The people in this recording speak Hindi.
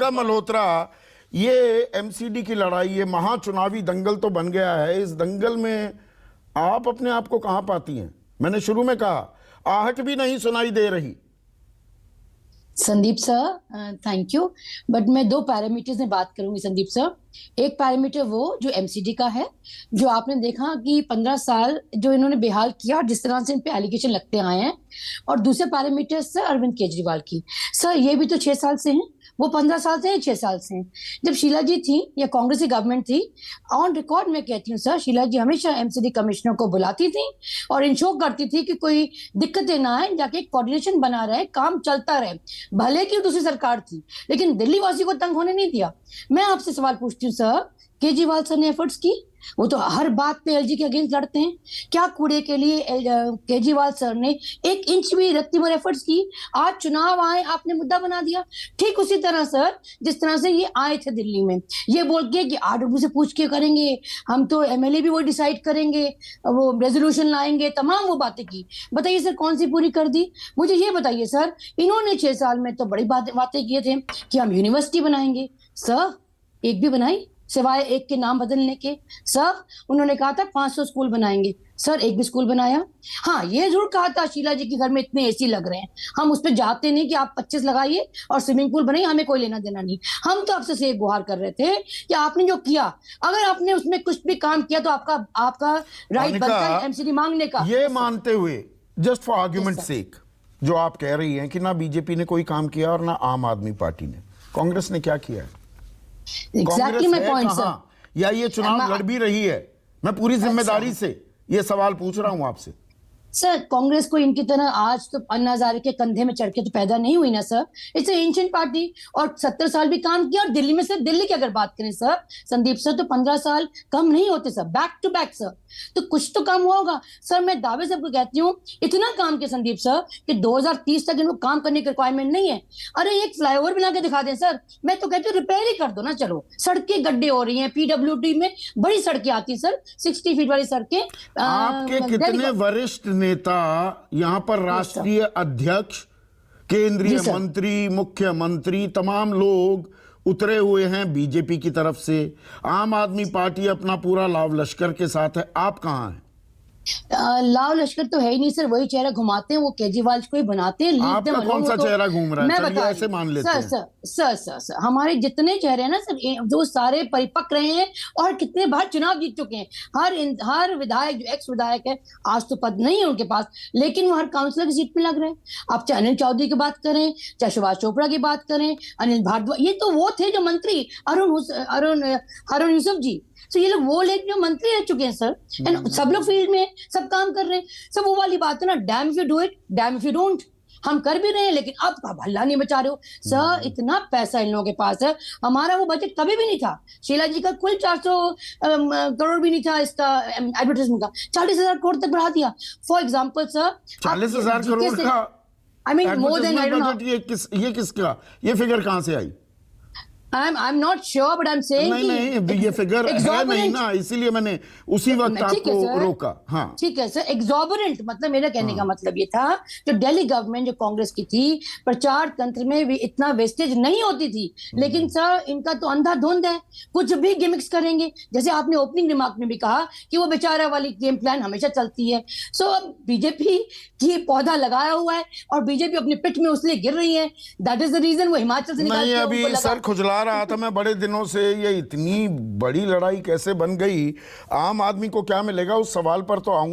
प्रियंका मल्होत्रा, ये एमसीडी की लड़ाई, ये महाचुनावी दंगल तो बन गया है। इस दंगल में आप अपने आप को कहां पाती हैं? मैंने शुरू में कहा आहट भी नहीं सुनाई दे रही। Sandeep sir, thank you, but मैं दो पैरामीटर्स में बात करूंगी संदीप सर। एक पैरामीटर वो जो एमसीडी का है, जो आपने देखा कि 15 साल जो इन्होंने बेहाल किया और जिस तरह से इन पे एलिगेशन लगते आए हैं, और दूसरे पैरामीटर सर अरविंद केजरीवाल की। सर ये भी तो 6 साल से हैं, वो 15 साल से हैं, 6 साल से हैं। जब शीला जी थी या कांग्रेस की गवर्नमेंट थी, ऑन रिकॉर्ड मैं कहती हूँ सर, शीला जी हमेशा एमसीडी कमिश्नर को बुलाती थी और इंश्योर करती थी कि कोई दिक्कतें ना आए, जाके कोऑर्डिनेशन बना रहे, काम चलता रहे, भले की दूसरी सरकार थी, लेकिन दिल्ली वासी को तंग होने नहीं दिया। मैं आपसे सवाल पूछती हूँ सर, केजरीवाल सर ने एफर्ट्स की? वो तो हर बात पे एलजी के अगेंस्ट लड़ते हैं। क्या कूड़े के लिए केजरीवाल सर ने 1 इंच भी रत्ती भर एफर्ट्स की? आज चुनाव आए, आपने मुद्दा बना दिया। ठीक उसी तरह सर, जिस तरह से ये आए थे दिल्ली में, ये बोल के कि आरडब्ल्यू से पूछ के करेंगे, हम तो एमएलए भी वो डिसाइड करेंगे, वो रेजोल्यूशन लाएंगे, तमाम वो बातें की। बताइए सर, कौन सी पूरी कर दी? मुझे ये बताइए सर, इन्होंने 6 साल में तो बड़ी बातें किए थे कि हम यूनिवर्सिटी बनाएंगे। सर एक भी बनाई सिवाय एक के नाम बदलने के? सर उन्होंने कहा था 500 स्कूल बनाएंगे, सर एक भी स्कूल बनाया? हाँ, ये जरूर कहा था शीला जी के घर में इतने एसी लग रहे हैं, हम उस पर जाते नहीं कि आप 25 लगाइए और स्विमिंग पूल बनाइए, हमें कोई लेना देना नहीं। हम तो आपसे से गुहार कर रहे थे कि आपने जो किया, अगर आपने उसमें कुछ भी काम किया तो आपका राइट बनता है एमसीडी मांगने का। ये मानते हुए, जस्ट फॉर आर्ग्यूमेंट सेक, जो आप कह रही हैं कि ना बीजेपी ने कोई काम किया और ना आम आदमी पार्टी ने, कांग्रेस ने क्या किया है? Exactly my point sir. या ये चुनाव लड़ भी रही है? मैं पूरी जिम्मेदारी से ये सवाल पूछ रहा हूं आपसे। सर कांग्रेस को इनकी तरह आज तो अन्ना हजारे के कंधे में चढ़ के तो पैदा नहीं हुई ना सर। इट्स एंशिएंट पार्टी, और 70 साल भी काम किया। और दिल्ली में सर, दिल्ली की अगर बात करें सर संदीप सर, तो 15 साल कम नहीं होते sir, back to back sir. तो कुछ तो काम हुआ होगा सर। मैं दावे से आपको कहती हूँ, इतना काम किया संदीप सर कि 2030 तक इनको काम करने की रिक्वायरमेंट नहीं है। अरे एक फ्लाईओवर बना के दिखा दें सर, मैं तो कहती हूँ रिपेयर ही कर दो ना। चलो, सड़कें गड्ढे हो रही हैं, पीडब्ल्यूडी में बड़ी सड़कें आती सर, 60 फीट वाली सड़कें। आपके कितने वरिष्ठ नेता, यहां पर राष्ट्रीय अध्यक्ष, केंद्रीय मंत्री, मुख्यमंत्री, तमाम लोग उतरे हुए हैं बीजेपी की तरफ से। आम आदमी पार्टी अपना पूरा लाव लश्कर के साथ है, आप कहां हैं? लाव लश्कर तो है ही नहीं सर, वही चेहरा घुमाते हैं, वो केजरीवाल को ही बनाते हैं। आपका कौन सा चेहरा घूम रहा है? चलिए ऐसे मान लेते हैं। सर हमारे जितने चेहरे हैं ना सर, जो सारे परिपक्व रहे हैं और कितने बार चुनाव जीत चुके हैं। हर विधायक जो एक्स विधायक है, आज तो पद नहीं है उनके पास, लेकिन वो हर काउंसिलर की सीट पे लग रहे हैं। आप चाहे अनिल चौधरी की बात करें, चाहे सुभाष चोपड़ा की बात करें, अनिल भारद्वाज, ये तो वो थे जो मंत्री, अरुण यूसुफ जी। तो ये लोग वो लोग जो मंत्री रह चुके हैं सर, एंड सब लोग फील्ड में सब काम कर रहे हैं। सब वो वाली बात है ना, dam if you do it, dam if you don't. हम कर भी रहे हैं, लेकिन अब का भल्ला नहीं बचा रहे हो सर। इतना पैसा इन लोगों के पास है, हमारा वो बजट कभी भी नहीं था। शीला जी का कुल 400 करोड़ भी नहीं था इसका एडवर्टाइजमेंट का, 40,000 करोड़ तक बढ़ा दिया। फॉर एग्जाम्पल सर, 40,000 करोड़ का आई मीन मोर देन, ये किसका, ये फिगर कहां से आई? I'm not sure, but I'm saying नहीं, ये फिगर है नहीं ना, इसीलिए मैंने उसी वक्त आपको रोका। हाँ ठीक है सर, एग्जॉर्बिडेंट मतलब मेरा कहने का मतलब ये था, जो दिल्ली गवर्नमेंट जो कांग्रेस की थी, प्रचार तंत्र में भी इतना वेस्टेज नहीं होती थी। लेकिन सर इनका तो अंधाधुंध है, कुछ भी गिमिक्स करेंगे। जैसे आपने ओपनिंग रिमार्क में भी कहा कि वो बेचारा वाली गेम प्लान हमेशा चलती है। सो अब बीजेपी की पौधा लगाया हुआ है और बीजेपी अपनी पिठ में उसलिए गिर रही है। दैट इज द रीजन वो हिमाचल से निकाल के अभी सर खुजला रहा था मैं बड़े दिनों से, ये इतनी बड़ी लड़ाई कैसे बन गई, आम आदमी को क्या मिलेगा, उस सवाल पर तो आऊंगा।